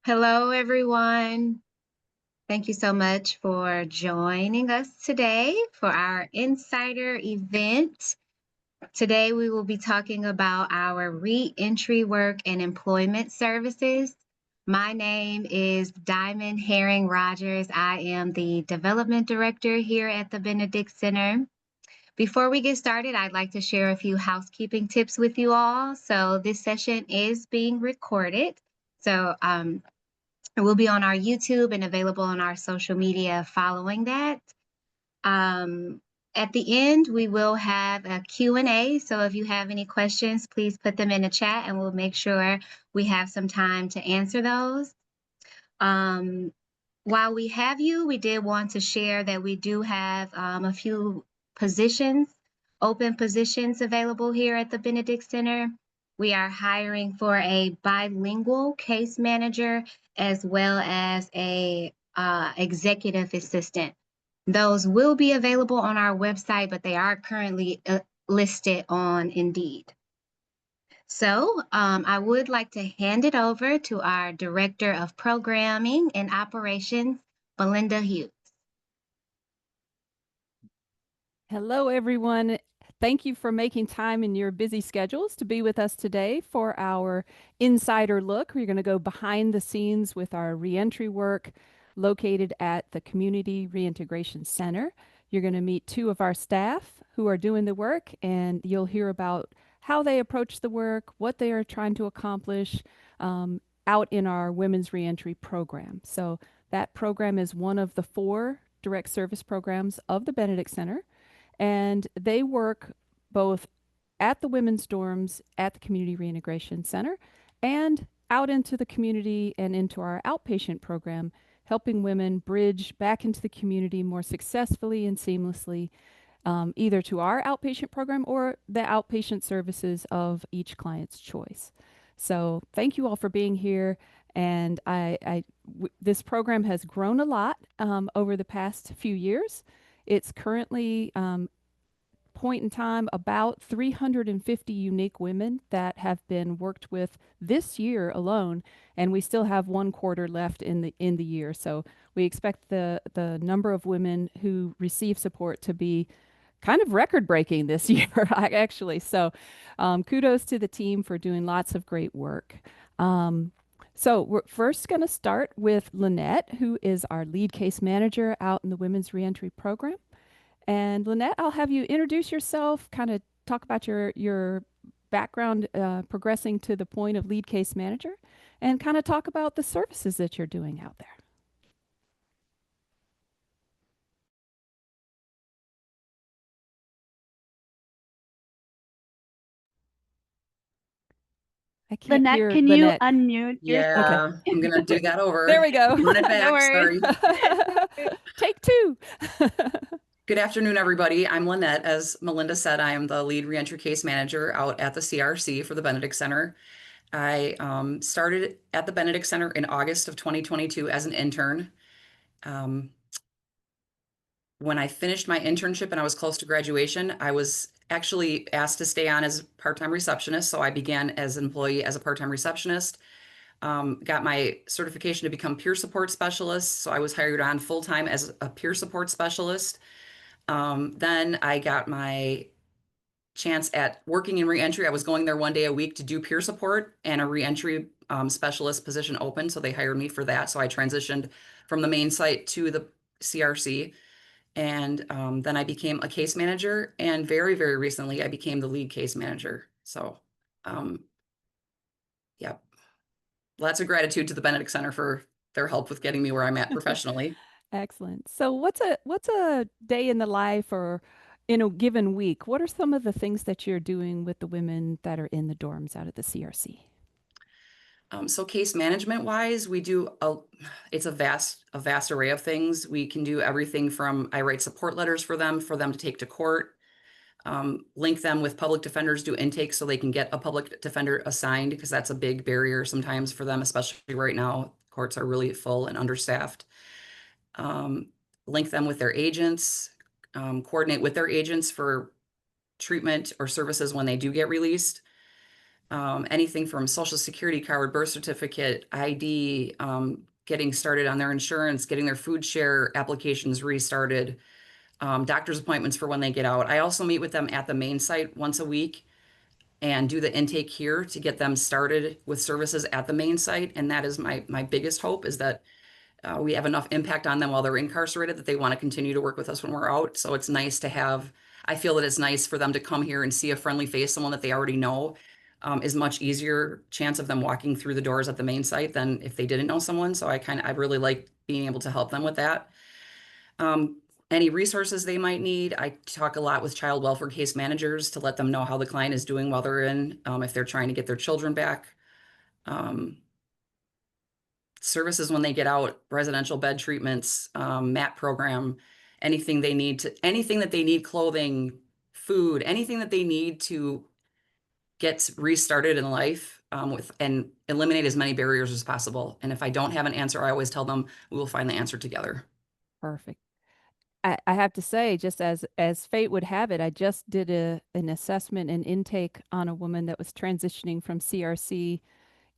Hello, everyone. Thank you so much for joining us today for our Insider event. Today, we will be talking about our reentry work and employment services. My name is Diamond Herring Rogers. I am the Development Director here at the Benedict Center. Before we get started, I'd like to share a few housekeeping tips with you all. So, this session is being recorded. So, it will be on our YouTube and available on our social media following that. Um, at the end, we will have a Q&A. So if you have any questions, please put them in the chat and we'll make sure we have some time to answer those. While we have you, we did want to share that we do have a few positions, open positions available here at the Benedict Center. We are hiring for a bilingual case manager as well as a executive assistant. Those will be available on our website, but they are currently listed on Indeed. So I would like to hand it over to our Director of Programming and Operations, Belinda Hughes. Hello, everyone. Thank you for making time in your busy schedules to be with us today for our insider look. We're going to go behind the scenes with our reentry work located at the Community Reintegration Center. You're going to meet two of our staff who are doing the work, and you'll hear about how they approach the work, what they are trying to accomplish out in our women's reentry program. So that program is one of the 4 direct service programs of the Benedict Center. And they work both at the women's dorms at the Community Reintegration Center and out into the community and into our outpatient program, helping women bridge back into the community more successfully and seamlessly, either to our outpatient program or the outpatient services of each client's choice. So thank you all for being here. And this program has grown a lot over the past few years. It's currently point in time about 350 unique women that have been worked with this year alone, and we still have 1 quarter left in the year. So we expect the number of women who receive support to be kind of record breaking this year, actually. So kudos to the team for doing lots of great work. So we're first going to start with Lynette, who is our lead case manager out in the Women's Reentry Program. And Lynette, I'll have you introduce yourself, kind of talk about your background progressing to the point of lead case manager, and kind of talk about the services that you're doing out there. I can't Lynette, hear can you Lynette. unmute yourself? Okay. Yeah, I'm gonna do that over. There we go. Run it No back, worries. sorry. Take 2. Good afternoon, everybody. I'm Lynette. As Melinda said, I am the lead reentry case manager out at the CRC for the Benedict Center. I started at the Benedict Center in August of 2022 as an intern. When I finished my internship and I was close to graduation, I was actually asked to stay on as part-time receptionist. So I began as an employee as a part-time receptionist. Got my certification to become peer support specialist. So I was hired on full-time as a peer support specialist. Then I got my chance at working in reentry. I was going there 1 day a week to do peer support, and a reentry specialist position opened. So they hired me for that. So I transitioned from the main site to the CRC. And then I became a case manager. And very, very recently, I became the lead case manager. So, yeah, lots of gratitude to the Benedict Center for their help with getting me where I'm at professionally. Excellent. So what's a day in the life or in a given week? What are some of the things that you're doing with the women that are in the dorms out at the CRC? So case management wise, we do it's a vast array of things. We can do everything from I write support letters for them to take to court, link them with public defenders, do intake so they can get a public defender assigned, because that's a big barrier sometimes for them, especially right now. Courts are really full and understaffed. Link them with their agents, coordinate with their agents for treatment or services when they do get released. anything from social security card, birth certificate, ID, getting started on their insurance, getting their food share applications restarted, doctor's appointments for when they get out. I also meet with them at the main site once a week and do the intake here to get them started with services at the main site. And that is my biggest hope, is that we have enough impact on them while they're incarcerated that they want to continue to work with us when we're out. So it's nice to have, I feel that it's nice for them to come here and see a friendly face, someone that they already know. Is much easier chance of them walking through the doors at the main site than if they didn't know someone. So I really like being able to help them with that. Any resources they might need. I talk a lot with child welfare case managers to let them know how the client is doing while they're in, if they're trying to get their children back. Um, Services when they get out, residential bed treatments, MAT program, anything that they need, clothing, food, anything that they need to get restarted in life, with and eliminate as many barriers as possible. And if I don't have an answer, I always tell them we will find the answer together. Perfect. I have to say, just as fate would have it, I just did an assessment and intake on a woman that was transitioning from CRC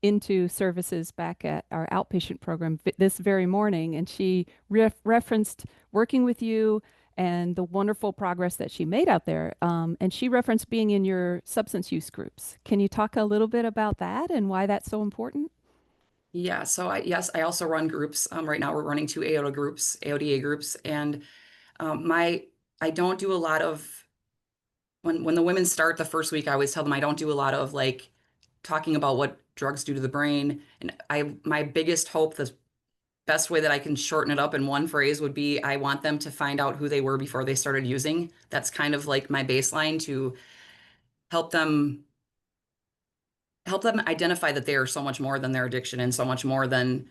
into services back at our outpatient program this very morning, and she referenced working with you and the wonderful progress that she made out there. And she referenced being in your substance use groups. Can you talk a little bit about that and why that's so important? Yeah, so yes, I also run groups. Right now we're running two AODA groups, and my I don't do a lot of when the women start the first week, I always tell them I don't do a lot of like talking about what drugs do to the brain. And my biggest hope, the best way that I can shorten it up in one phrase would be I want them to find out who they were before they started using. That's kind of like my baseline to help them help them identify that they are so much more than their addiction and so much more than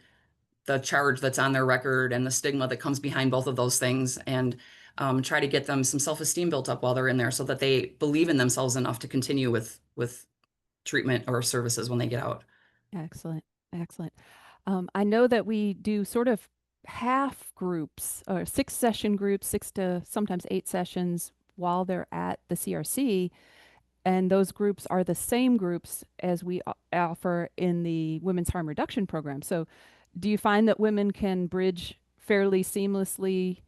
the charge that's on their record and the stigma that comes behind both of those things, and try to get them some self-esteem built up while they're in there so that they believe in themselves enough to continue with treatment or services when they get out. Excellent. Excellent. I know that we do sort of half groups or 6 session groups, 6 to sometimes 8 sessions while they're at the CRC. And those groups are the same groups as we offer in the Women's Harm Reduction Program. So, do you find that women can bridge fairly seamlessly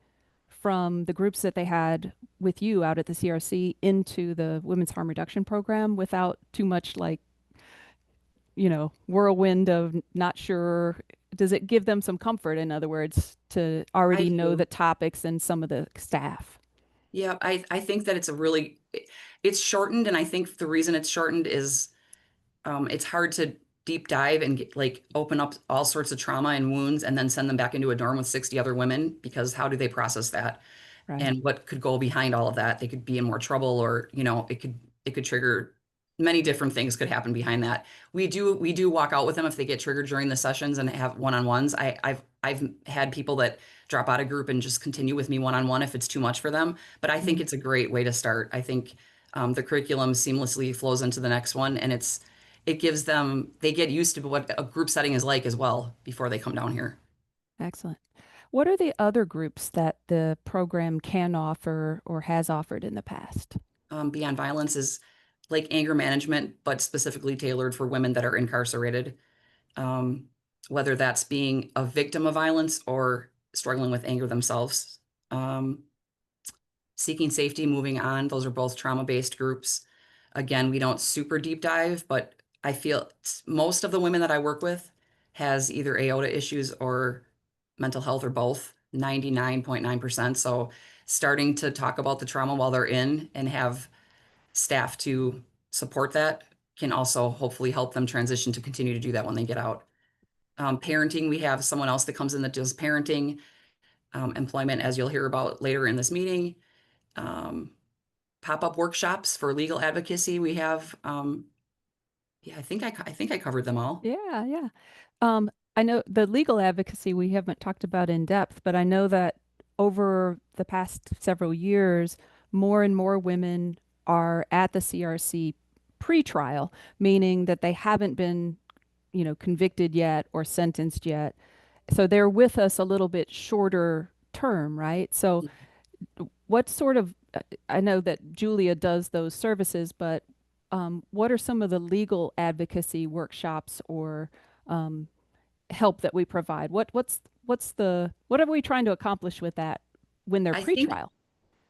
from the groups that they had with you out at the CRC into the Women's Harm Reduction Program without too much like, whirlwind of not sure? Does it give them some comfort, in other words, to I already know do. the topics and some of the staff? Yeah, I think that it's shortened, and I think the reason it's shortened is it's hard to deep dive and like open up all sorts of trauma and wounds and then send them back into a dorm with 60 other women, because how do they process that? Right. And what could go behind all of that? They could be in more trouble, or it could trigger many different things could happen behind that. We do walk out with them if they get triggered during the sessions and have one-on-ones. I've had people that drop out of group and just continue with me one-on-one if it's too much for them. But I think Mhm. it's a great way to start. I think the curriculum seamlessly flows into the next one, and it gives them they get used to what a group setting is like as well before they come down here. Excellent. What are the other groups that the program can offer or has offered in the past? Beyond violence is like anger management, but specifically tailored for women that are incarcerated. Um, Whether that's being a victim of violence or struggling with anger themselves. Um, Seeking safety, moving on. Those are both trauma-based groups. Again, we don't super deep dive, but I feel most of the women that I work with has either aorta issues or mental health or both, 99.9%. So starting to talk about the trauma while they're in and have staff to support that can also hopefully help them transition to continue to do that when they get out. Parenting, we have someone else that comes in that does parenting, employment, as you'll hear about later in this meeting. Um, Pop-up workshops for legal advocacy. We have, yeah, I think I covered them all. Yeah, yeah. I know the legal advocacy we haven't talked about in depth, but I know that over the past several years, more and more women are at the CRC pre-trial, meaning that they haven't been, convicted yet or sentenced yet. So they're with us a little bit shorter term, right? So what sort of, I know that Julia does those services, but what are some of the legal advocacy workshops or um, help that we provide? What are we trying to accomplish with that when they're I think pretrial?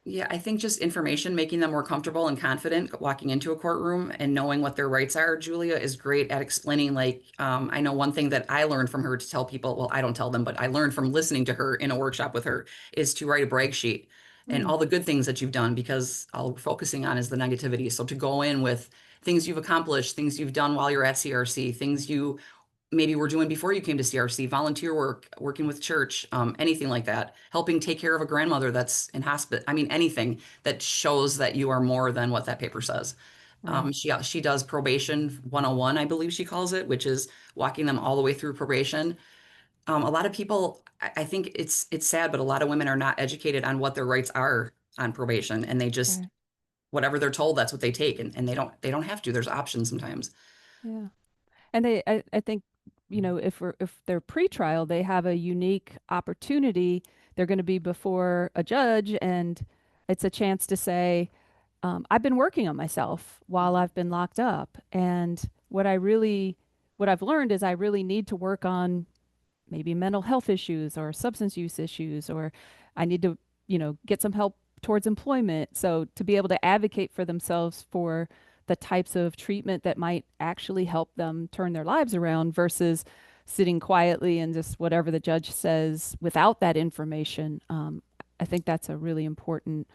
Yeah, I think just information, making them more comfortable and confident walking into a courtroom and knowing what their rights are. Julia is great at explaining, like, I know one thing that I learned from her to tell people, well, I don't tell them, but I learned from listening to her in a workshop with her, is to write a brag sheet and Mm, all the good things that you've done, because all we're focusing on is the negativity. So to go in with things you've accomplished, things you've done while you're at CRC, things you maybe were doing before you came to CRC, volunteer work, working with church, anything like that, helping take care of a grandmother that's in hospice. I mean, anything that shows that you are more than what that paper says. right. She does probation 101, I believe she calls it, which is walking them all the way through probation. A lot of people, I think it's sad, but a lot of women are not educated on what their rights are on probation, and they just Right. whatever they're told, that's what they take, and they don't have to. There's options sometimes. Yeah. And I think, if they're pretrial, they have a unique opportunity. They're going to be before a judge, and it's a chance to say, I've been working on myself while I've been locked up. And what I've learned is I really need to work on maybe mental health issues or substance use issues, or I need to, get some help towards employment. So to be able to advocate for themselves for the types of treatment that might actually help them turn their lives around versus sitting quietly and just whatever the judge says without that information. I think that's a really important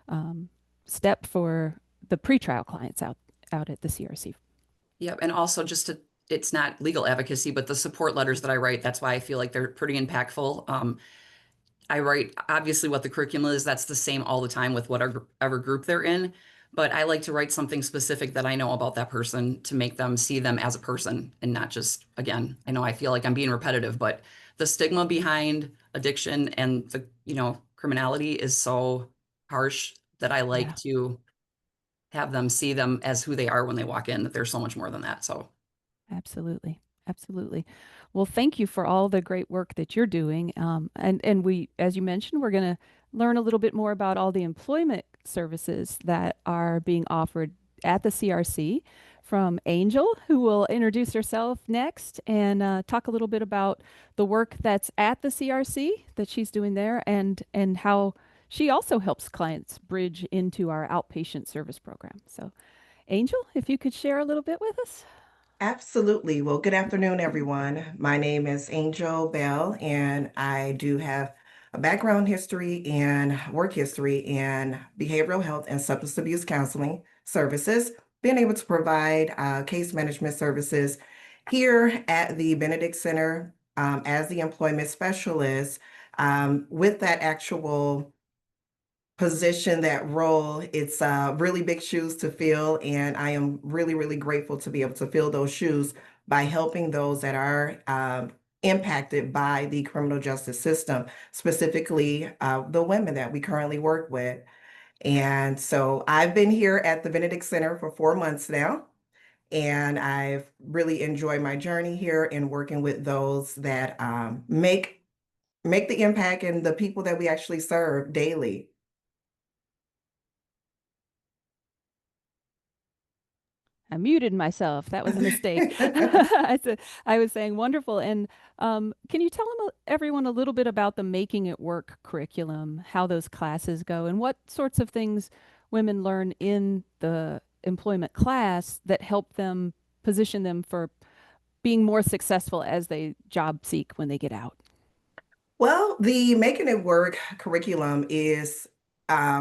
um, step for the pretrial clients out at the CRC. Yep. And also just to, it's not legal advocacy, but the support letters that I write, that's why I feel like they're pretty impactful. I write obviously what the curriculum is. That's the same all the time with whatever group they're in. But I like to write something specific that I know about that person to make them see them as a person and not just, again, I know I feel like I'm being repetitive, but the stigma behind addiction and the, criminality is so harsh that I like Yeah. to have them see them as who they are when they walk in, that they're so much more than that. So Absolutely. Absolutely. Well, thank you for all the great work that you're doing. And we, as you mentioned, we're going to learn a little bit more about all the employment services that are being offered at the CRC from Angel, who will introduce herself next and talk a little bit about the work that's at the CRC that she's doing there and how she also helps clients bridge into our outpatient service program. So, Angel, if you could share a little bit with us. Absolutely. Well, good afternoon, everyone. My name is Angel Bell, and I do have a background history and work history in behavioral health and substance abuse counseling services, being able to provide case management services here at the Benedict Center as the employment specialist with that actual position, that role. It's really big shoes to fill, and I am really, really grateful to be able to fill those shoes by helping those that are impacted by the criminal justice system, specifically the women that we currently work with. And so I've been here at the Benedict Center for 4 months now, and I've really enjoyed my journey here in working with those that make the impact and the people that we actually serve daily. I muted myself. That was a mistake. I was saying wonderful. And can you tell everyone a little bit about the Making It Work curriculum, how those classes go, and what sorts of things women learn in the employment class that help them position them for being more successful as they job seek when they get out? Well, the Making It Work curriculum is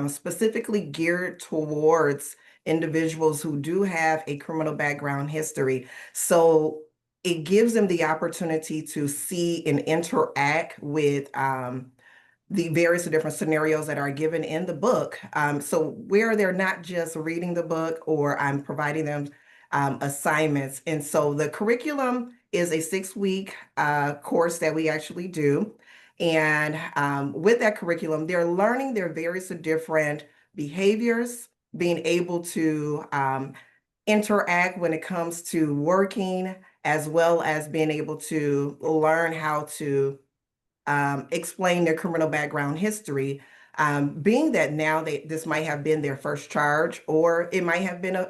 specifically geared towards individuals who do have a criminal background history. So it gives them the opportunity to see and interact with the various different scenarios that are given in the book. So where they're not just reading the book, or I'm providing them assignments. And so the curriculum is a 6-week course that we actually do. And with that curriculum, they're learning their various different behaviors, being able to interact when it comes to working, as well as being able to learn how to explain their criminal background history, being that now this might have been their first charge, or it might have been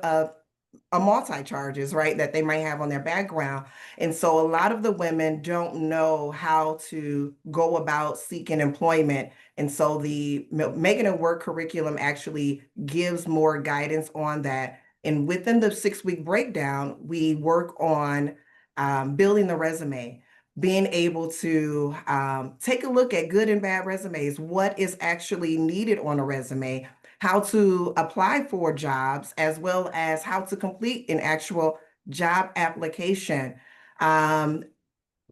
a multi-charges, right, that they might have on their background. And so a lot of the women don't know how to go about seeking employment. And so the Making It Work curriculum actually gives more guidance on that. And within the 6-week breakdown, we work on building the resume, being able to take a look at good and bad resumes, what is actually needed on a resume, how to apply for jobs, as well as how to complete an actual job application,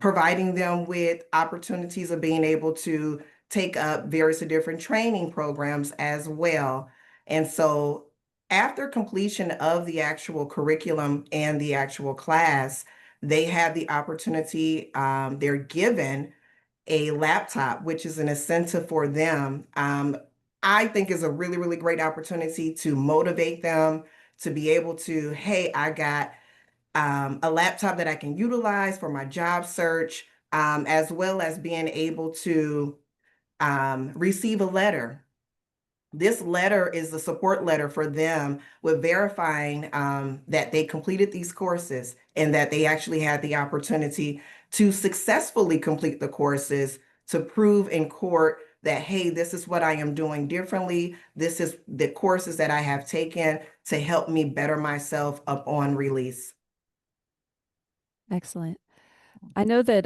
providing them with opportunities of being able to take up various different training programs as well. And so after completion of the actual curriculum and the actual class, they have the opportunity, they're given a laptop, which is an incentive for them. I think is a really, really great opportunity to motivate them to be able to, hey, I got a laptop that I can utilize for my job search, as well as being able to receive a letter. This letter is the support letter for them with verifying that they completed these courses and that they actually had the opportunity to successfully complete the courses to prove in court that, hey, this is what I am doing differently. This is the courses that I have taken to help me better myself upon release. Excellent. I know that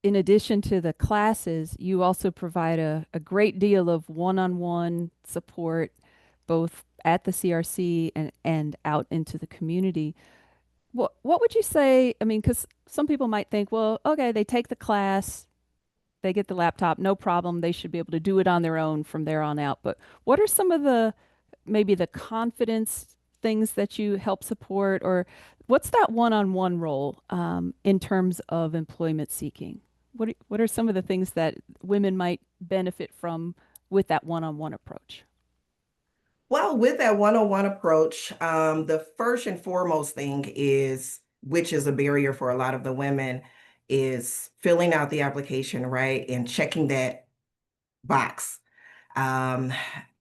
in addition to the classes, you also provide a great deal of one-on-one support, both at the CRC and out into the community. What would you say? I mean, because some people might think, well, okay, they take the class, they get the laptop, no problem. They should be able to do it on their own from there on out. But what are some of the maybe the confidence things that you help support, or what's that one-on-one role in terms of employment seeking? What are some of the things that women might benefit from with that one-on-one approach? Well, with that one-on-one approach, the first and foremost thing is, which is a barrier for a lot of the women, is filling out the application, right? And checking that box, um,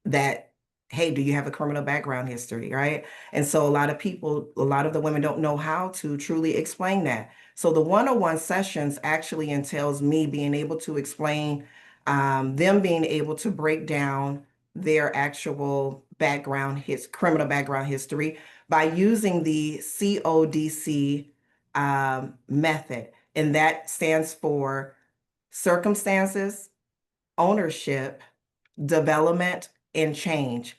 that, hey, do you have a criminal background history, right? And so a lot of the women don't know how to truly explain that. So the one-on-one sessions actually entails me being able to explain, them being able to break down their actual criminal background history by using the CODC method. And that stands for circumstances, ownership, development, and change.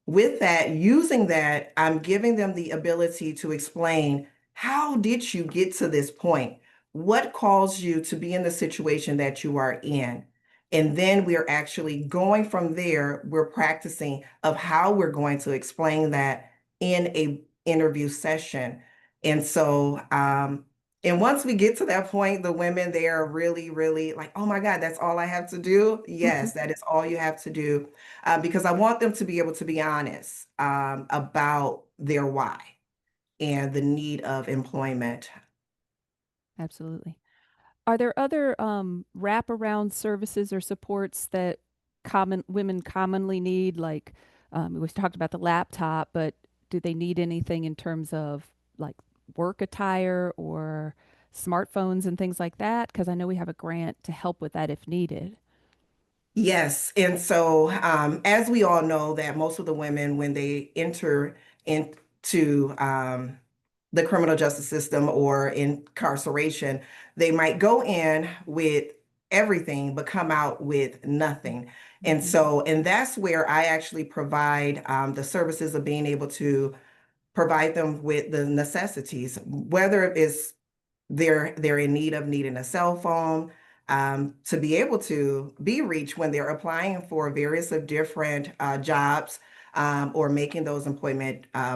With that, using that, I'm giving them the ability to explain, how did you get to this point? What caused you to be in the situation that you are in? And then we're actually going from there, we're practicing of how we're going to explain that in a interview session. And so, and once we get to that point, the women, they are really, really like, oh my God, that's all I have to do. Yes, that is all you have to do, because I want them to be able to be honest about their why and the need of employment. Absolutely. Are there other wraparound services or supports that common women commonly need? Like we talked about the laptop, but do they need anything in terms of like work attire or smartphones and things like that? Because I know we have a grant to help with that if needed. Yes, and so as we all know that most of the women, when they enter into the criminal justice system or incarceration, they might go in with everything but come out with nothing. And Mhm. so, and that's where I actually provide the services of being able to provide them with the necessities, whether it's they're in need of needing a cell phone, to be able to be reached when they're applying for various of different jobs, or making those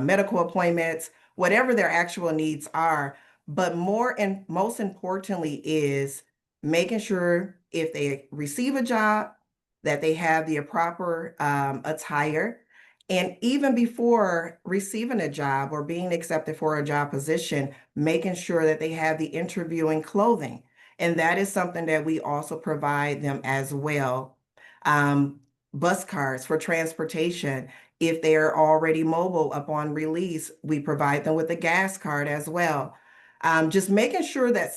medical appointments, whatever their actual needs are. But more and most importantly is making sure if they receive a job that they have the proper attire. And even before receiving a job or being accepted for a job position, making sure that they have the interviewing clothing. And that is something that we also provide them as well. Um, Bus cards for transportation. If they're already mobile upon release, we provide them with a gas card as well. Just making sure that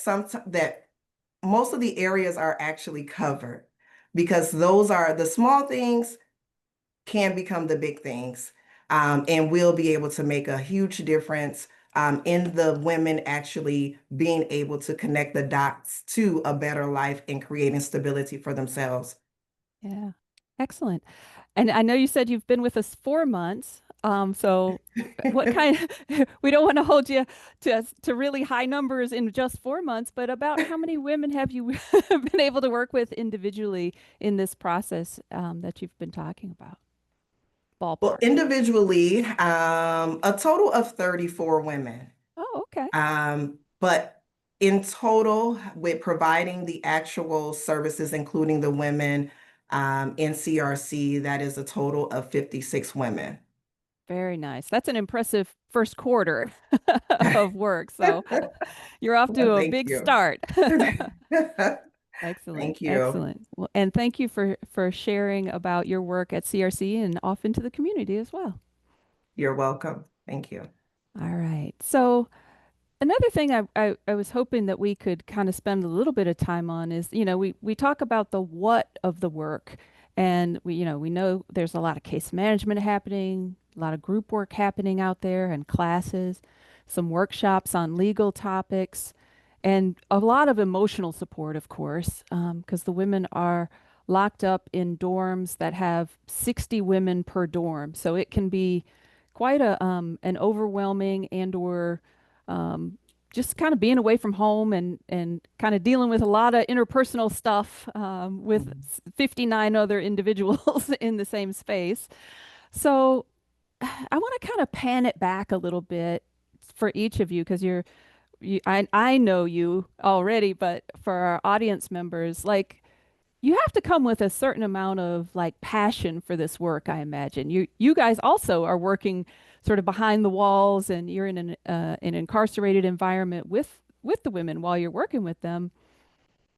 that most of the areas are actually covered, because those are the small things can become the big things. And we'll be able to make a huge difference in the women actually being able to connect the dots to a better life and creating stability for themselves. Yeah. Excellent. And I know you said you've been with us 4 months. So what kind we don't want to hold you to really high numbers in just 4 months, but about how many women have you been able to work with individually in this process that you've been talking about? Well, Ballpark. individually, a total of 34 women. Oh, okay. But in total, with providing the actual services, including the women in CRC, that is a total of 56 women. Very nice. That's an impressive first quarter of work. So you're off to Well, a thank big you. start. Excellent. Thank you. Excellent. Well, and thank you for sharing about your work at CRC and off into the community as well. You're welcome. Thank you. All right. So another thing I was hoping that we could kind of spend a little bit of time on is, we talk about the what of the work, and we know there's a lot of case management happening, a lot of group work happening out there, and classes, some workshops on legal topics, and a lot of emotional support, of course, because the women are locked up in dorms that have 60 women per dorm, so it can be quite an overwhelming and/or just kind of being away from home and kind of dealing with a lot of interpersonal stuff with Mhm. 59 other individuals in the same space. So I want to kind of pan it back a little bit for each of you because I know you already, but for our audience members, like you have to come with a certain amount of like passion for this work, I imagine. You guys also are working sort of behind the walls and you're in an incarcerated environment with the women while you're working with them.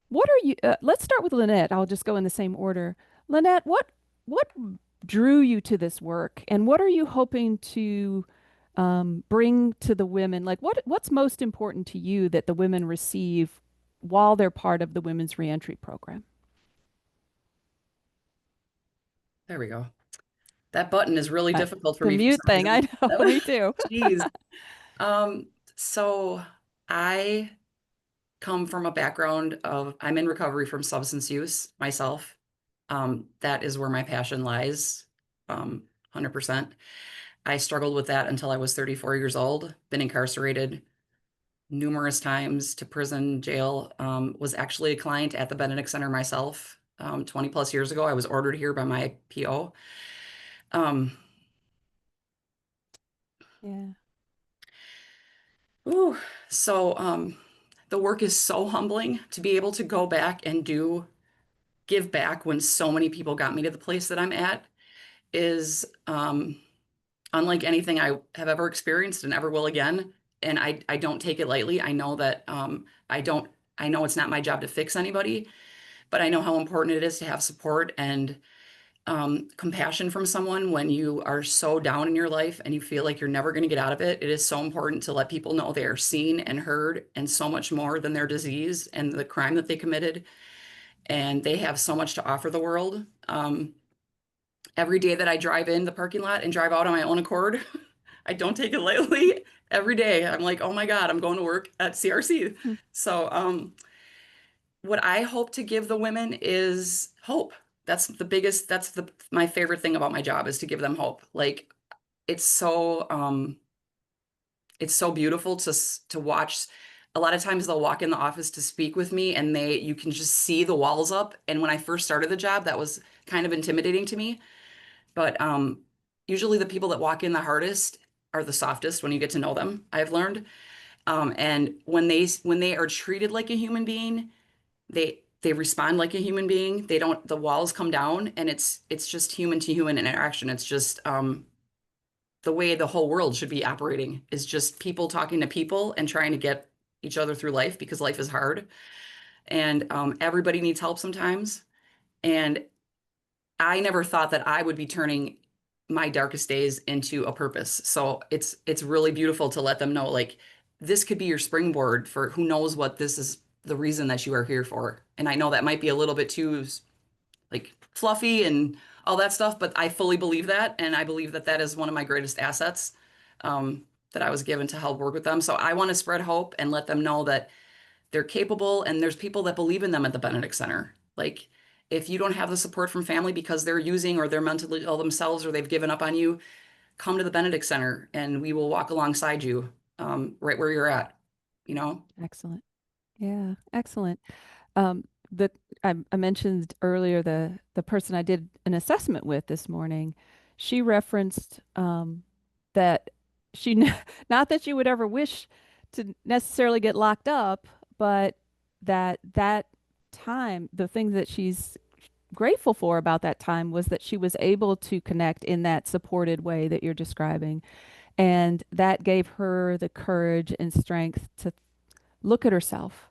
What are you let's start with Lynette. I'll just go in the same order. Lynette, what drew you to this work and what are you hoping to bring to the women? Like what's most important to you that the women receive while they're part of the women's reentry program? There we go. That button is really Uh, difficult for the me for mute some thing, I reason. know, me too. Jeez. So I come from a background of I'm in recovery from substance use myself. That is where my passion lies, 100%. I struggled with that until I was 34 years old, been incarcerated numerous times to prison, jail, was actually a client at the Benedict Center myself, 20 plus years ago. I was ordered here by my PO. Um, Yeah. ooh, so the work is so humbling to be able to go back and give back when so many people got me to the place that I'm at is unlike anything I have ever experienced and ever will again. And I don't take it lightly. I know that I know it's not my job to fix anybody, but I know how important it is to have support and compassion from someone when you are so down in your life and you feel like you're never going to get out of it. It is so important to let people know they are seen and heard and so much more than their disease and the crime that they committed. And they have so much to offer the world. Every day that I drive in the parking lot and drive out on my own accord, I don't take it lightly. Every day, I'm like, oh my God, I'm going to work at CRC. Hmm. So, what I hope to give the women is hope. My favorite thing about my job is to give them hope. Like it's it's so beautiful to watch. A lot of times they'll walk in the office to speak with me and you can just see the walls up. And when I first started the job, that was kind of intimidating to me. But usually the people that walk in the hardest are the softest when you get to know them, I've learned. And when they are treated like a human being, they respond like a human being. They don't, the walls come down and it's just human to human interaction. It's just the way the whole world should be operating is just people talking to people and trying to get each other through life because life is hard. And everybody needs help sometimes. And I never thought that I would be turning my darkest days into a purpose. So it's really beautiful to let them know, like, this could be your springboard for who knows what this is the reason that you are here for. And I know that might be a little bit too like fluffy and all that stuff, but I fully believe that, and I believe that that is one of my greatest assets, that I was given to help work with them. So I want to spread hope and let them know that they're capable, and there's people that believe in them at the Benedict Center. Like, if you don't have the support from family because they're using or they're mentally ill themselves or they've given up on you, come to the Benedict Center and we will walk alongside you, right where you're at, you know? Excellent. Yeah, excellent. Um, the I mentioned earlier the person I did an assessment with this morning. She referenced that not that she would ever wish to necessarily get locked up, but that time, the thing that she's grateful for about that time was that she was able to connect in that supported way that you're describing, and that gave her the courage and strength to look at herself,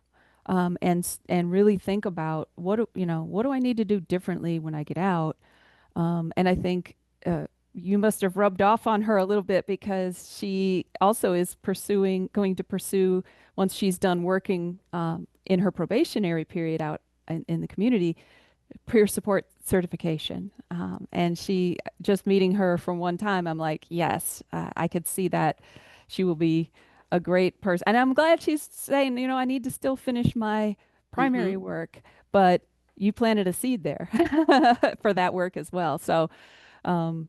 and really think about what do I need to do differently when I get out. And I think you must have rubbed off on her a little bit because she also is going to pursue, once she's done working in her probationary period out in the community, peer support certification. And she, just meeting her from one time, I'm like, yes, I could see that she will be a great person. And I'm glad she's saying, I need to still finish my primary Hmm. work, but you planted a seed there for that work as well. So um,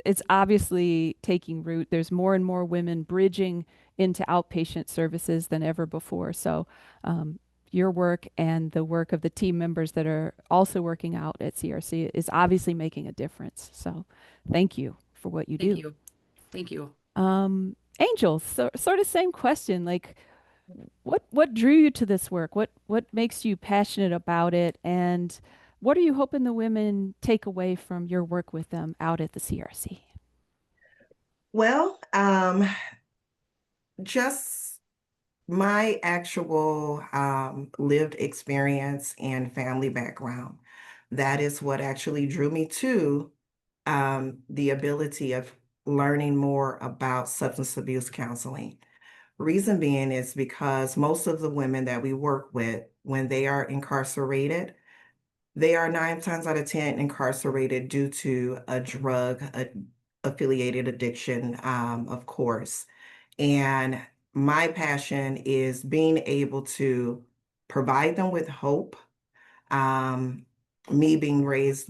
it's obviously taking root. There's more and more women bridging into outpatient services than ever before. So, your work and the work of the team members that are also working out at CRC is obviously making a difference. So, thank you for what you Thank do. you. Thank you. Angel, sort of same question. Like, what drew you to this work? What makes you passionate about it? And what are you hoping the women take away from your work with them out at the CRC? Well, just my actual lived experience and family background. That is what actually drew me to the ability of learning more about substance abuse counseling. Reason being is because most of the women that we work with, when they are incarcerated, they are 9 times out of 10 incarcerated due to a affiliated addiction, of course. And my passion is being able to provide them with hope. Um, Me being raised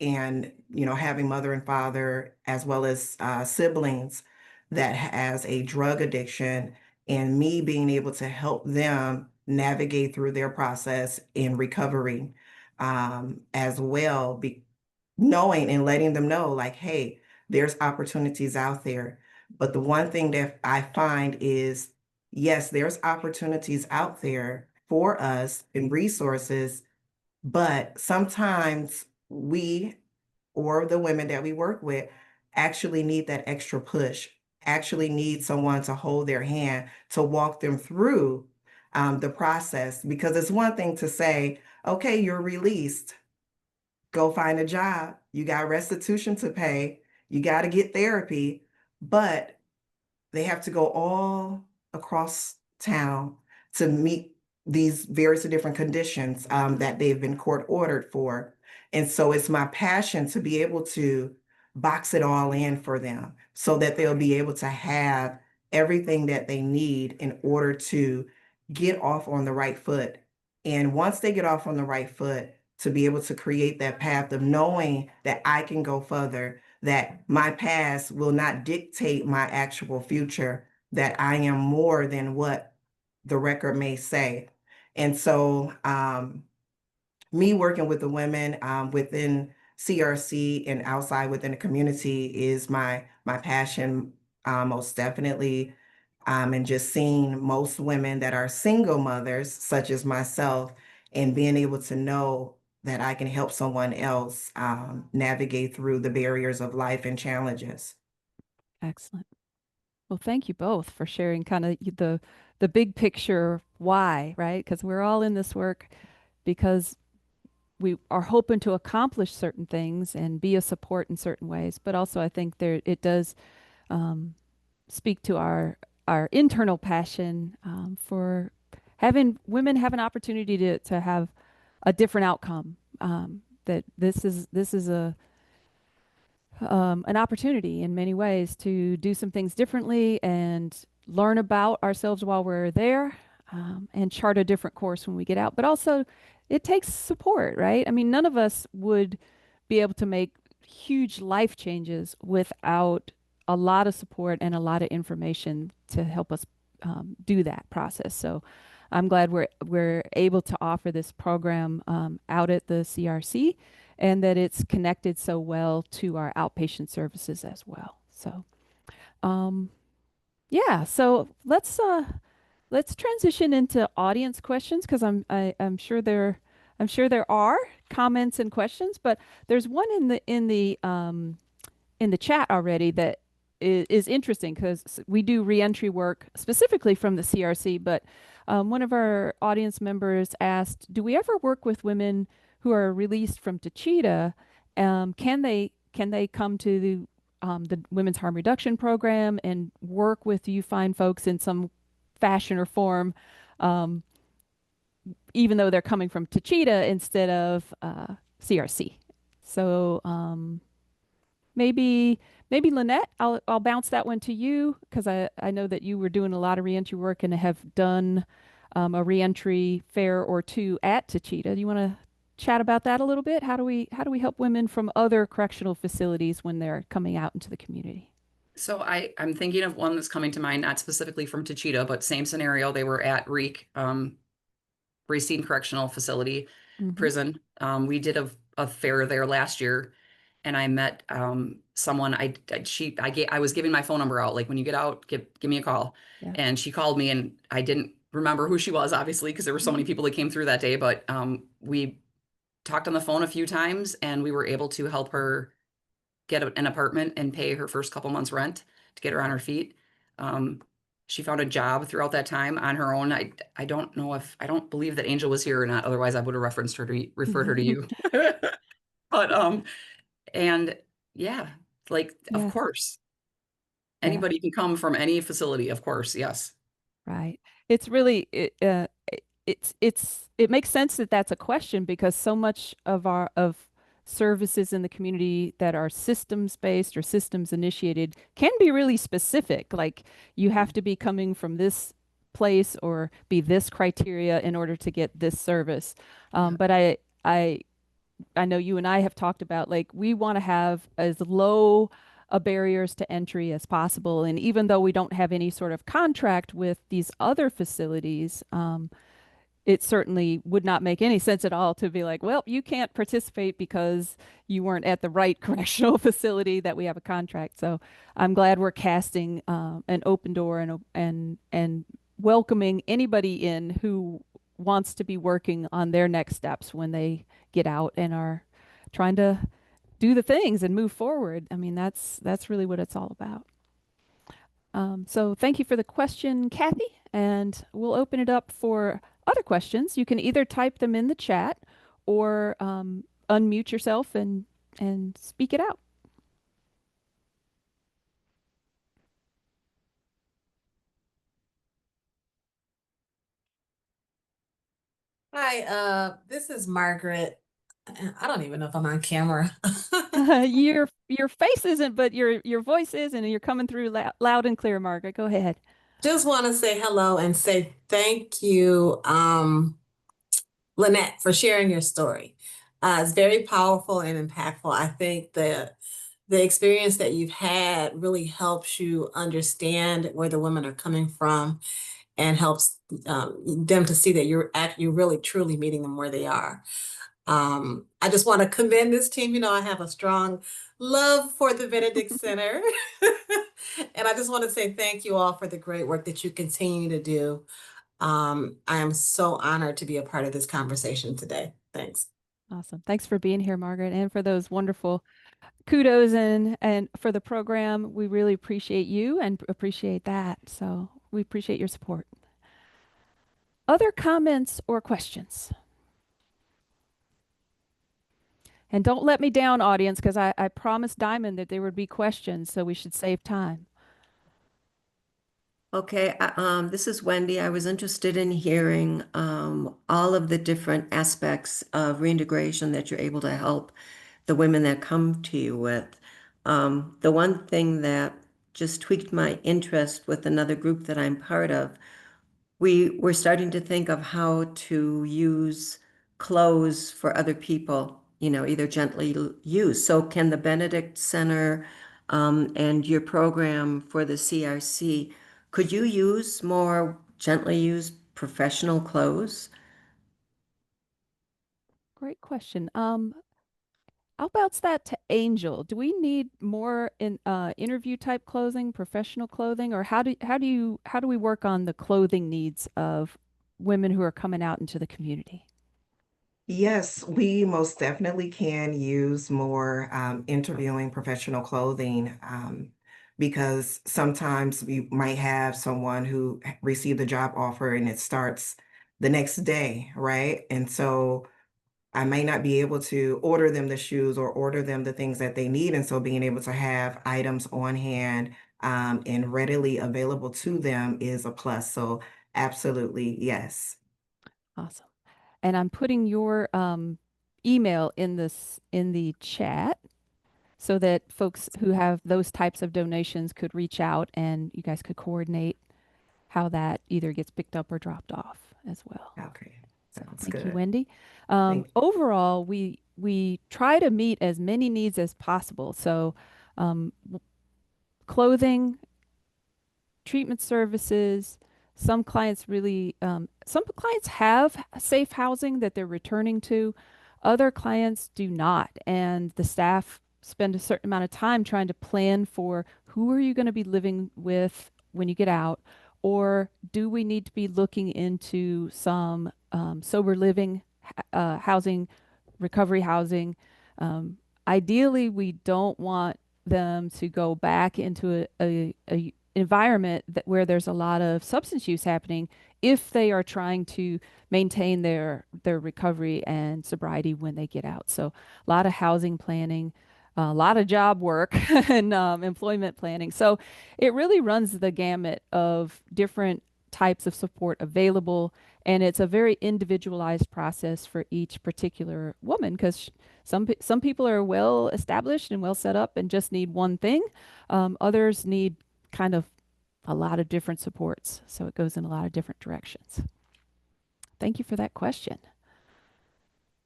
and having mother and father as well as siblings that has a drug addiction, and me being able to help them navigate through their process in recovery, as well, knowing and letting them know, like, hey, there's opportunities out there. But the one thing that I find is, yes, there's opportunities out there for us and resources, but sometimes we, or the women that we work with, actually need that extra push, actually need someone to hold their hand to walk them through the process. Because it's one thing to say, okay, you're released, go find a job, you got restitution to pay, you got to get therapy, but they have to go all across town to meet these various different conditions that they've been court ordered for. And so it's my passion to be able to box it all in for them so that they'll be able to have everything that they need in order to get off on the right foot. And once they get off on the right foot, to be able to create that path of knowing that I can go further, that my past will not dictate my actual future, that I am more than what the record may say. And so, me working with the women within CRC and outside within the community is my passion, most definitely. And just seeing most women that are single mothers, such as myself, and being able to know that I can help someone else navigate through the barriers of life and challenges. Excellent. Well, thank you both for sharing kind of the big picture why, right? Because we're all in this work because we are hoping to accomplish certain things and be a support in certain ways, but also I think there it does um, speak to our internal passion for having women have an opportunity to have a different outcome. That this is a an opportunity in many ways to do some things differently and learn about ourselves while we're there, and chart a different course when we get out. But also, it takes support, right? I mean, none of us would be able to make huge life changes without a lot of support and a lot of information to help us do that process. So I'm glad we're able to offer this program out at the CRC, and that it's connected so well to our outpatient services as well. So, um, yeah, so let's transition into audience questions because I'm sure there are comments and questions, but there's one in the chat already that is interesting because we do reentry work specifically from the CRC, but one of our audience members asked, do we ever work with women who are released from Tachita? Can they come to the Women's Harm Reduction Program and work with you fine folks in some fashion or form, um, even though they're coming from Tachita instead of CRC? So maybe Lynette, I'll bounce that one to you because I know that you were doing a lot of reentry work and have done a reentry fair or two at Tachita. Do you want to chat about that a little bit? How do we help women from other correctional facilities when they're coming out into the community? So I'm thinking of one that's coming to mind, not specifically from Tachita, but same scenario. They were at Racine Correctional Facility Mm-hmm. prison. We did a fair there last year, and I met someone. I was giving my phone number out, like when you get out, give me a call. Yeah. And she called me, and I didn't remember who she was, obviously, because there were so many people that came through that day. But we talked on the phone a few times, and we were able to help her get an apartment and pay her first couple months rent to get her on her feet. Um, she found a job throughout that time on her own. I don't know if I don't believe that Angel was here or not. Otherwise, I would have referred her to you. But and yeah, like of Yeah. course, Yeah. anybody can come from any facility. Of course, yes. Right. It's really it makes sense that that's a question because so much of our of services in the community that are systems based or systems initiated can be really specific. Like you have to be coming from this place or be this criteria in order to get this service. Yeah. But I know you and I have talked about like we want to have as low a barriers to entry as possible. And even though we don't have any sort of contract with these other facilities, it certainly would not make any sense at all to be like, well, you can't participate because you weren't at the right correctional facility that we have a contract. So I'm glad we're casting an open door and welcoming anybody in who wants to be working on their next steps when they get out and are trying to do the things and move forward. I mean, that's really what it's all about. So thank you for the question, Kathy, and we'll open it up for other questions. You can either type them in the chat or unmute yourself and speak it out. Hi, this is Margaret. I don't even know if I'm on camera. Your face isn't, but your voice is, and you're coming through loud and clear, Margaret. Go ahead. Just want to say hello and say thank you, Lynette, for sharing your story. It's very powerful and impactful. I think the experience that you've had really helps you understand where the women are coming from and helps them to see that you're really truly meeting them where they are. I just want to commend this team. You know, I have a strong love for the Benedict Center. And I just want to say thank you all for the great work that you continue to do. I am so honored to be a part of this conversation today. Thanks. Awesome. Thanks for being here, Margaret, and for those wonderful kudos and for the program. We really appreciate you and appreciate that. So we appreciate your support. Other comments or questions? And don't let me down, audience, because I promised Diamond that there would be questions, so we should save time. Okay, this is Wendy. I was interested in hearing all of the different aspects of reintegration that you're able to help the women that come to you with. The one thing that just tweaked my interest with another group that I'm part of, we were starting to think of how to use clothes for other people, either gently used. So can the Benedict Center and your program for the CRC, could you use more gently used professional clothes? Great question. I'll bounce that to Angel. Do we need more interview type clothing, professional clothing, or how do we work on the clothing needs of women who are coming out into the community? Yes, we most definitely can use more interviewing professional clothing because sometimes we might have someone who received a job offer and it starts the next day, right? And so I may not be able to order them the shoes or order them the things that they need. And so being able to have items on hand and readily available to them is a plus. So absolutely, yes. Awesome. And I'm putting your email in the chat so that folks who have those types of donations could reach out and you guys could coordinate how that either gets picked up or dropped off as well. Okay, So sounds thank you, good. Wendy. Thank you. Overall, we try to meet as many needs as possible. So clothing, treatment services. Some clients some clients have safe housing that they're returning to. Other clients do not. And the staff spend a certain amount of time trying to plan for who are you going to be living with when you get out? Or do we need to be looking into some sober living housing, recovery housing? Ideally, we don't want them to go back into a environment where there's a lot of substance use happening if they are trying to maintain their recovery and sobriety when they get out. So a lot of housing planning, a lot of job work and employment planning. So it really runs the gamut of different types of support available. And it's a very individualized process for each particular woman because some people are well established and well set up and just need one thing. Others need kind of a lot of different supports. So it goes in a lot of different directions. Thank you for that question.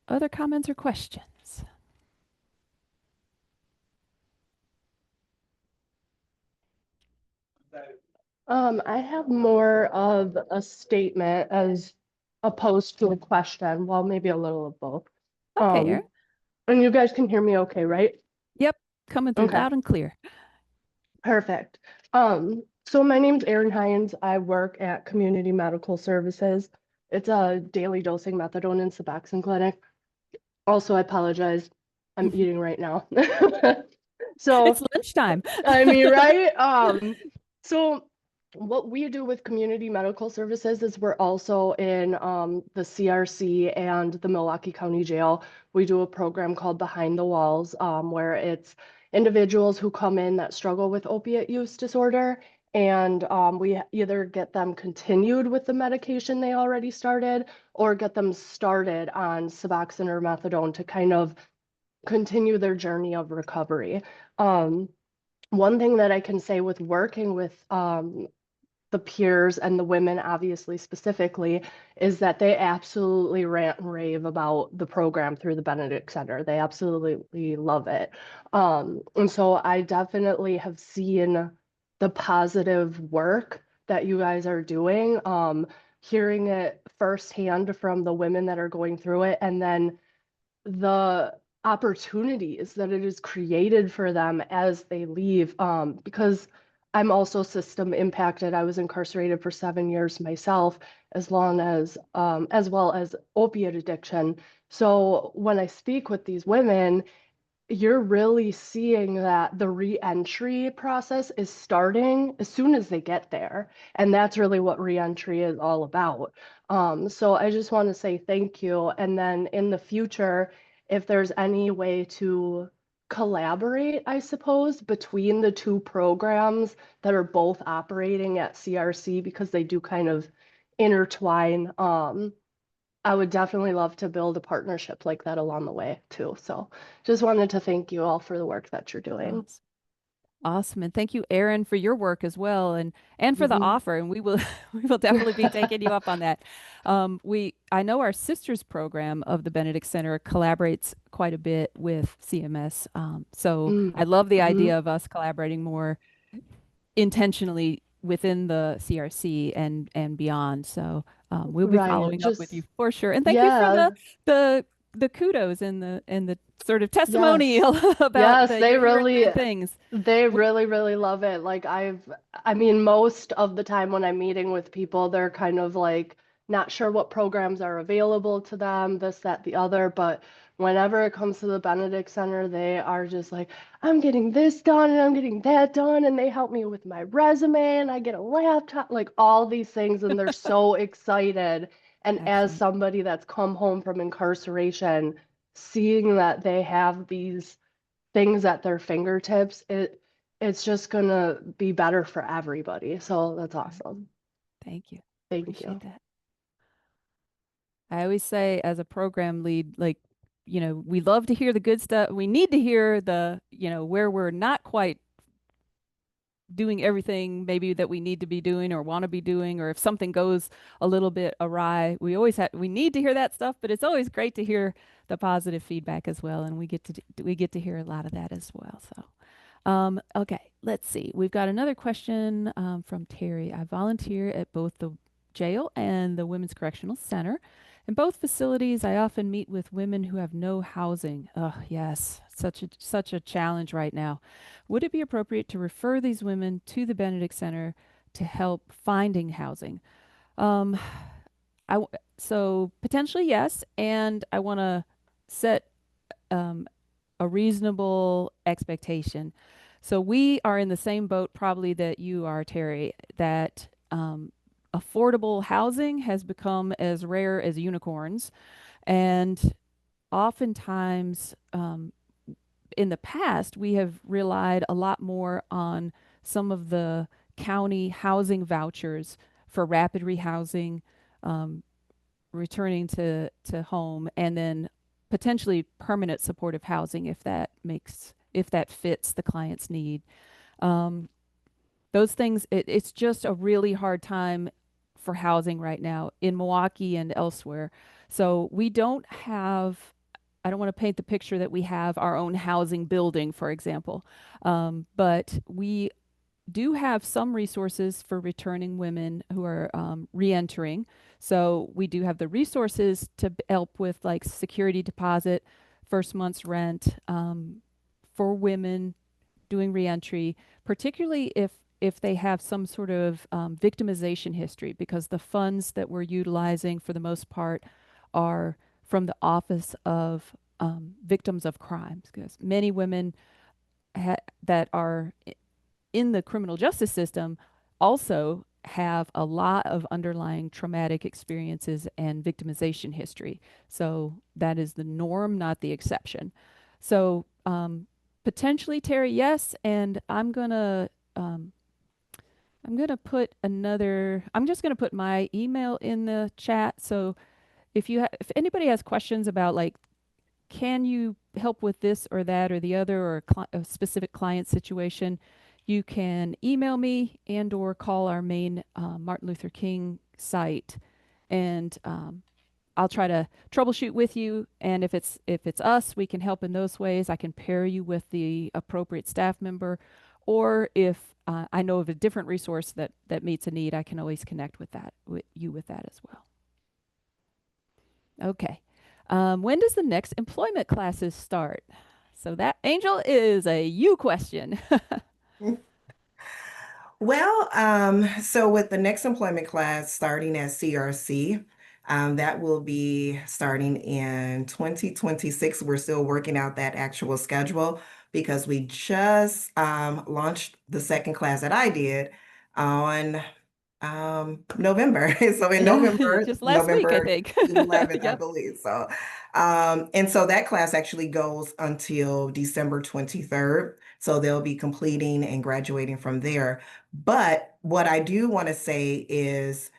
Other comments or questions? I have more of a statement as opposed to a question. Well, maybe a little of both. Okay, Erin. And you guys can hear me okay, right? Yep, coming through Okay. loud and clear. Perfect. So my name's Erin Hines. I work at Community Medical Services. It's a daily dosing methadone and Suboxone clinic. Also, I apologize. I'm eating right now. So It's lunchtime. I mean, right? So what we do with community medical services is we're also in the CRC and the Milwaukee County Jail. We do a program called Behind the Walls, where it's individuals who come in that struggle with opiate use disorder, and we either get them continued with the medication they already started or get them started on Suboxone or methadone to kind of continue their journey of recovery. One thing that I can say with working with the peers and the women, obviously specifically, is that they absolutely rant and rave about the program through the Benedict Center. They absolutely love it. And so I definitely have seen the positive work that you guys are doing, hearing it firsthand from the women that are going through it, and then the opportunities that it is created for them as they leave. Because I'm also system impacted. I was incarcerated for 7 years myself, as well as opiate addiction. So when I speak with these women, you're really seeing that the reentry process is starting as soon as they get there. And that's really what reentry is all about. So I just want to say thank you. And then in the future, if there's any way to collaborate, I suppose, between the two programs that are both operating at CRC because they do kind of intertwine. I would definitely love to build a partnership like that along the way too. So just wanted to thank you all for the work that you're doing. Awesome. Awesome. And thank you, Erin, for your work as well and for the offer. And we will we will definitely be taking you up on that. I know our sisters program of the Benedict Center collaborates quite a bit with CMS. So I love the idea of us collaborating more intentionally within the CRC and beyond. So we'll be Right. following up with you Just for sure. And thank you for yeah. the kudos and the sort of testimonial about Yes, that they you're hearing really good things. they really really love it. Like I mean most of the time when I'm meeting with people, they're kind of like not sure what programs are available to them, this, that, the other, but whenever it comes to the Benedict Center, they are just like, I'm getting this done and I'm getting that done, and they help me with my resume and I get a laptop, like all these things, and they're so excited. And as Excellent. somebody that's come home from incarceration, seeing that they have these things at their fingertips, it's just gonna be better for everybody. So that's awesome. Thank you. Thank Appreciate you. that. I always say as a program lead, like, we love to hear the good stuff. We need to hear where we're not quite doing everything maybe that we need to be doing or want to be doing, or if something goes a little bit awry, we need to hear that stuff, but it's always great to hear the positive feedback as well. And we get to hear a lot of that as well. So okay, let's see. We've got another question from Terry. I volunteer at both the jail and the Women's Correctional Center. In both facilities, I often meet with women who have no housing. Oh, yes, such a challenge right now. Would it be appropriate to refer these women to the Benedict Center to help finding housing? Um, so potentially yes, and I want to set um, a reasonable expectation. So we are in the same boat probably that you are, Terry, that affordable housing has become as rare as unicorns. And oftentimes, in the past, we have relied a lot more on some of the county housing vouchers for rapid rehousing, um, returning to home, and then potentially permanent supportive housing if that fits the client's need. Um, those things, it's just a really hard time for housing right now in Milwaukee and elsewhere. So we don't have, I don't want to paint the picture that we have our own housing building, for example, but we do have some resources for returning women who are reentering. So we do have the resources to help with like security deposit, first month's rent for women doing reentry, particularly if they have some sort of victimization history, because the funds that we're utilizing for the most part are from the Office of Victims of Crimes, because many women that are in the criminal justice system also have a lot of underlying traumatic experiences and victimization history. So that is the norm, not the exception. So potentially, Terry, yes, and I'm just gonna put my email in the chat. So if anybody has questions about like, can you help with this or that or the other, or a specific client situation, you can email me and or call our main Martin Luther King site, and I'll try to troubleshoot with you. And if it's us, we can help in those ways. I can pair you with the appropriate staff member, or if I know of a different resource that meets a need, I can always connect with you with that as well. Okay. When does the next employment classes start? So that, Angel, is a you question. Well, so with the next employment class starting at CRC, that will be starting in 2026. We're still working out that actual schedule because we just launched the second class that I did on November. So in Yeah, just last week, I November think. 11th, I Yep. believe. So And so that class actually goes until December 23rd. So they'll be completing and graduating from there. But what I do want to say is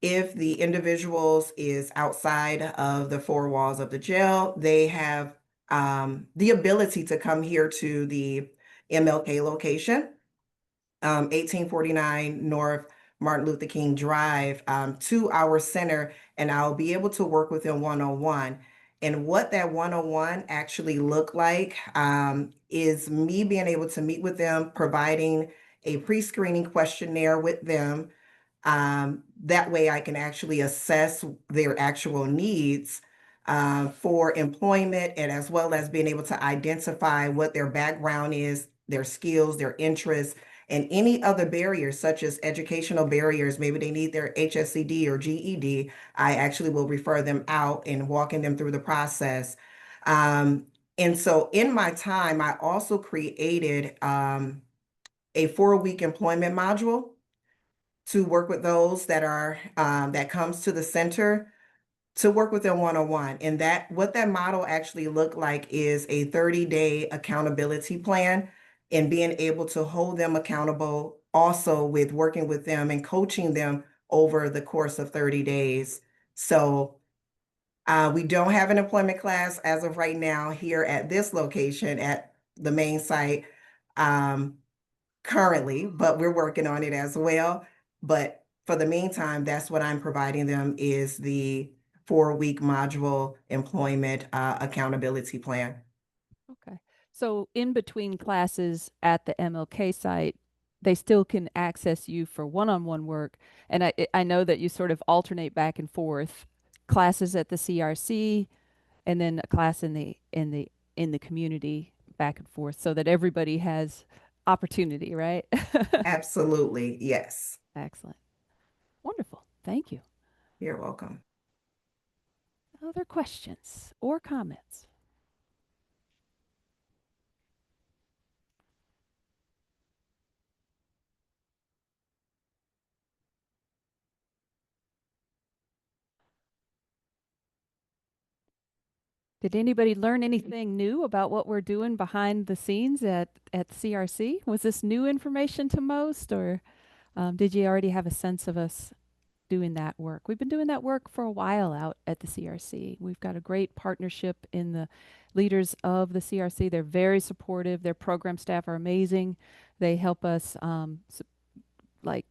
if the individuals is outside of the four walls of the jail, they have the ability to come here to the MLK location, 1849 North Martin Luther King Drive, to our center, and I'll be able to work with them one-on-one. And what that one-on-one actually look like is me being able to meet with them, providing a pre-screening questionnaire with them. That way I can actually assess their actual needs for employment, and as well as being able to identify what their background is, their skills, their interests, and any other barriers such as educational barriers. Maybe they need their HSCD or GED. I actually will refer them out and walking them through the process. And so in my time, I also created a 4-week employment module to work with those that are that comes to the center to work with them one-on-one. And that what that model actually looked like is a 30-day accountability plan and being able to hold them accountable also with working with them and coaching them over the course of 30 days. So we don't have an employment class as of right now here at this location at the main site. Currently, but we're working on it as well. But for the meantime, that's what I'm providing them is the 4-week module employment accountability plan. Okay. So in between classes at the MLK site, they still can access you for one-on-one work. And I know that you sort of alternate back and forth classes at the CRC and then a class in the community back and forth so that everybody has opportunity, right? Absolutely, yes. Excellent. Wonderful. Thank you. You're welcome. Other questions or comments? Did anybody learn anything new about what we're doing behind the scenes at CRC? Was this new information to most, or did you already have a sense of us doing that work? We've been doing that work for a while out at the CRC. We've got a great partnership in the leaders of the CRC. They're very supportive. Their program staff are amazing. They help us like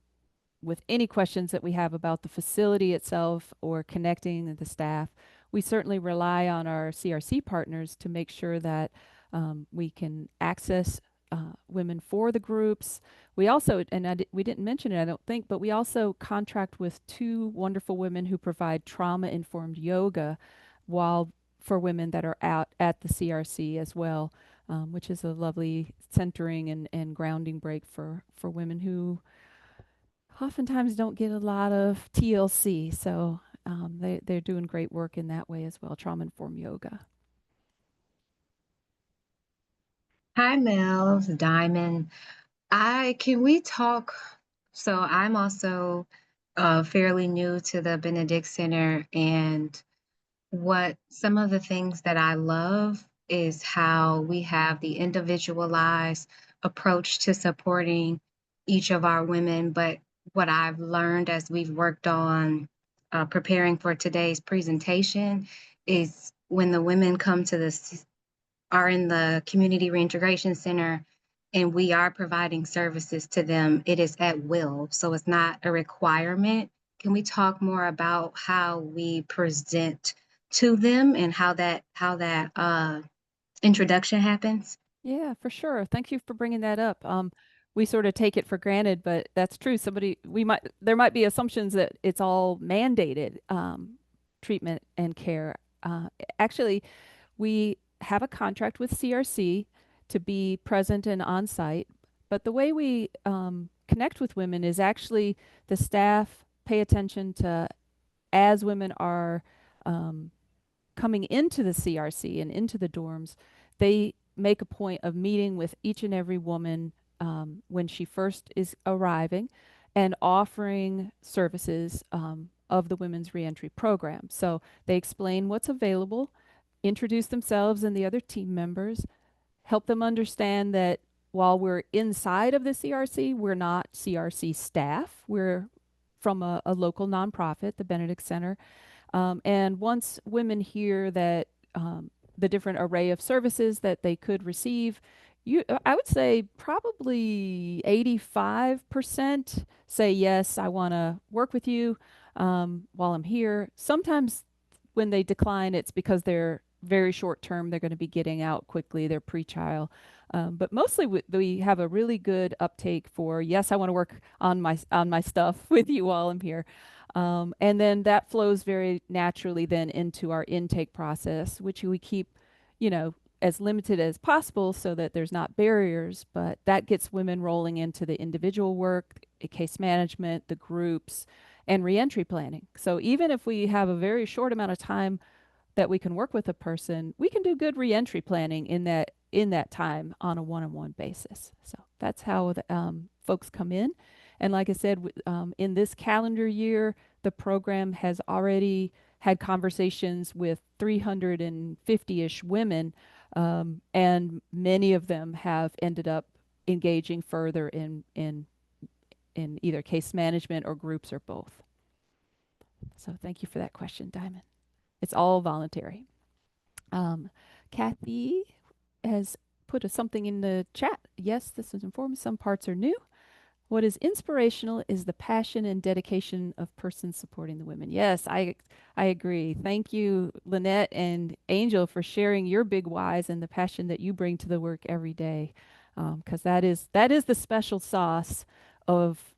with any questions that we have about the facility itself or connecting the staff. We certainly rely on our CRC partners to make sure that we can access women for the groups. We also, and we didn't mention it, I don't think, but we also contract with 2 wonderful women who provide trauma-informed yoga while for women that are out at the CRC as well, which is a lovely centering and grounding break for women who oftentimes don't get a lot of TLC. So they're doing great work in that way as well, trauma-informed yoga. Hi, Mel, it's Diamond. Can we talk? So I'm also fairly new to the Benedict Center, and what some of the things that I love is how we have the individualized approach to supporting each of our women. But what I've learned as we've worked on preparing for today's presentation is when the women come to are in the Community Reintegration Center and we are providing services to them, it is at will. So it's not a requirement. Can we talk more about how we present to them and how that introduction happens? Yeah, for sure. Thank you for bringing that up. We sort of take it for granted, but that's true. There might be assumptions that it's all mandated treatment and care. Actually, we have a contract with CRC to be present and on site, but the way we connect with women is actually the staff pay attention to as women are coming into the CRC and into the dorms, they make a point of meeting with each and every woman when she first is arriving and offering services of the Women's Reentry Program. So they explain what's available. introduce themselves and the other team members, help them understand that while we're inside of the CRC, we're not CRC staff. We're from a local nonprofit, the Benedict Center. And once women hear that the different array of services that they could receive, I would say probably 85% say, yes, I want to work with you while I'm here. Sometimes when they decline, it's because they're very short term. They're going to be getting out quickly. They're pre-trial. But mostly we have a really good uptake for, yes, I want to work on my stuff with you while I'm here. And then that flows very naturally then into our intake process, which we keep, as limited as possible so that there's not barriers, but that gets women rolling into the individual work, case management, the groups, and reentry planning. So even if we have a very short amount of time that we can work with a person, we can do good reentry planning in that time on a one-on-one basis. So that's how the folks come in. And like I said, in this calendar year, the program has already had conversations with 350-ish women, and many of them have ended up engaging further in either case management or groups or both. So thank you for that question, Diamond. It's all voluntary. Kathy has put something in the chat. Yes, this is informative. Some parts are new. What is inspirational is the passion and dedication of persons supporting the women. Yes, I agree. Thank you, Lynette and Angel, for sharing your big whys and the passion that you bring to the work every day, because that is the special sauce of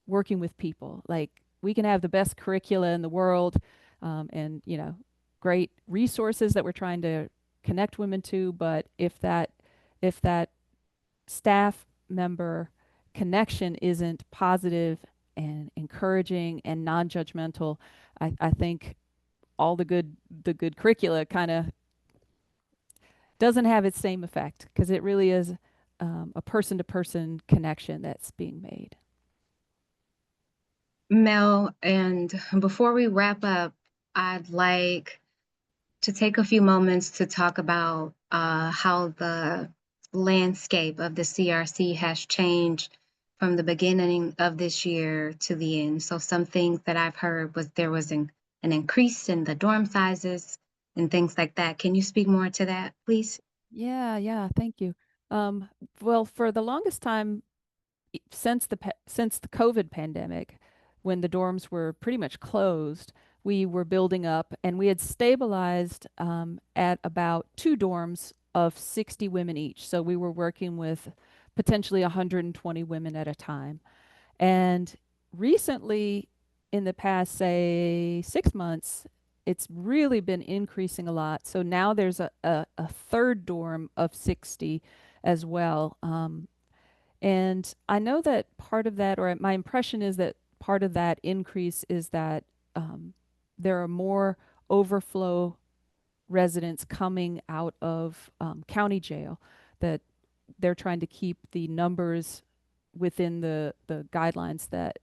working with people. Like, we can have the best curricula in the world, and great resources that we're trying to connect women to, but if that staff member connection isn't positive and encouraging and non-judgmental, I think all the good curricula kind of doesn't have its same effect, because it really is a person-to-person connection that's being made. Mel, and before we wrap up, I'd like to take a few moments to talk about how the landscape of the CRC has changed from the beginning of this year to the end. So some things that I've heard was there was an increase in the dorm sizes and things like that. Can you speak more to that, please? Yeah, thank you. Well, for the longest time, since the COVID pandemic, when the dorms were pretty much closed, we were building up, and we had stabilized at about 2 dorms of 60 women each. So we were working with potentially 120 women at a time. And recently, in the past, say, 6 months, it's really been increasing a lot. So now there's a third dorm of 60 as well. And I know that part of that, or my impression is that part of that increase is that there are more overflow residents coming out of county jail, that they're trying to keep the numbers within the guidelines that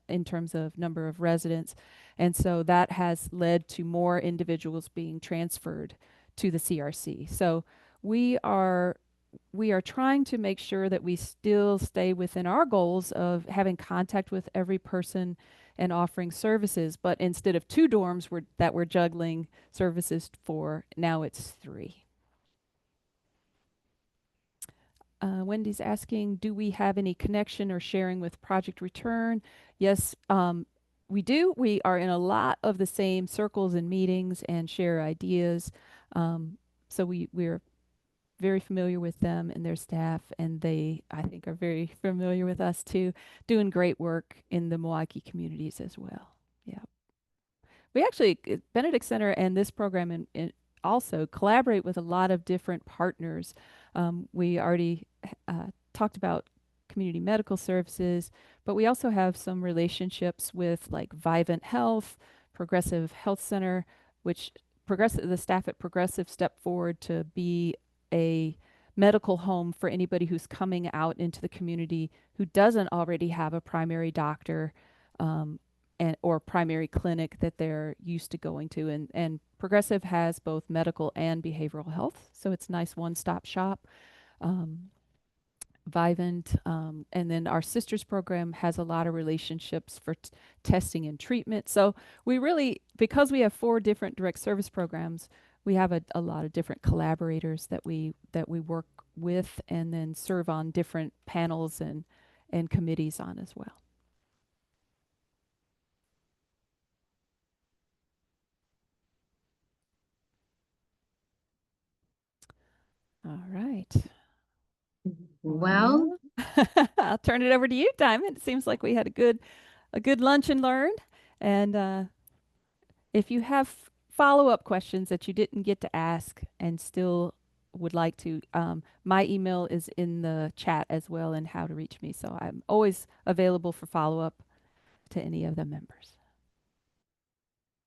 in terms of number of residents. And so that has led to more individuals being transferred to the CRC. So we are trying to make sure that we still stay within our goals of having contact with every person and offering services. But instead of 2 dorms that we're juggling services for, now it's 3. Wendy's asking, do we have any connection or sharing with Project Return? Yes, we do. We are in a lot of the same circles and meetings and share ideas. So we're very familiar with them and their staff, and they, I think, are very familiar with us too, doing great work in the Milwaukee communities as well. Yeah. We actually, Benedict Center and this program also collaborate with a lot of different partners. We already talked about community medical services, but we also have some relationships with like Vivant Health, Progressive Health Center, which the staff at Progressive stepped forward to be a medical home for anybody who's coming out into the community who doesn't already have a primary doctor, or primary clinic that they're used to going to. And Progressive has both medical and behavioral health, so it's a nice one-stop shop. Vivint, and then our sisters program has a lot of relationships for testing and treatment. So we really, because we have 4 different direct service programs, we have a lot of different collaborators that we work with and then serve on different panels and committees on as well. All right. Well, I'll turn it over to you, Diamond. It seems like we had a good lunch and learn. And if you have follow-up questions that you didn't get to ask and still would like to, my email is in the chat as well and how to reach me. So I'm always available for follow-up to any of the members.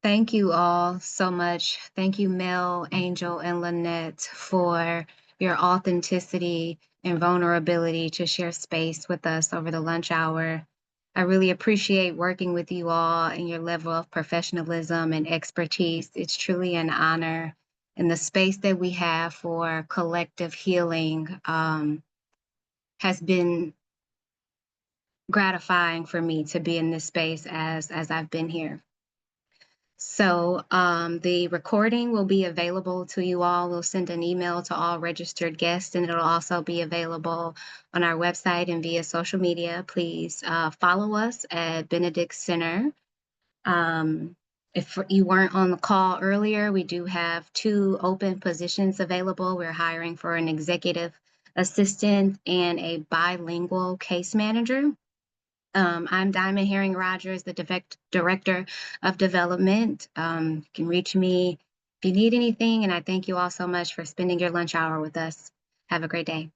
thank you all so much. Thank you, Mel, Angel, and Lynette, for your authenticity and vulnerability to share space with us over the lunch hour. I really appreciate working with you all and your level of professionalism and expertise. It's truly an honor. And the space that we have for collective healing has been gratifying for me to be in this space as I've been here. So the recording will be available to you all. We'll send an email to all registered guests, and it'll also be available on our website and via social media. Please follow us at Benedict Center. If you weren't on the call earlier, we do have 2 open positions available. We're hiring for an executive assistant and a bilingual case manager. I'm Diamond Herring Rogers, the Director of Development. You can reach me if you need anything, and I thank you all so much for spending your lunch hour with us. Have a great day.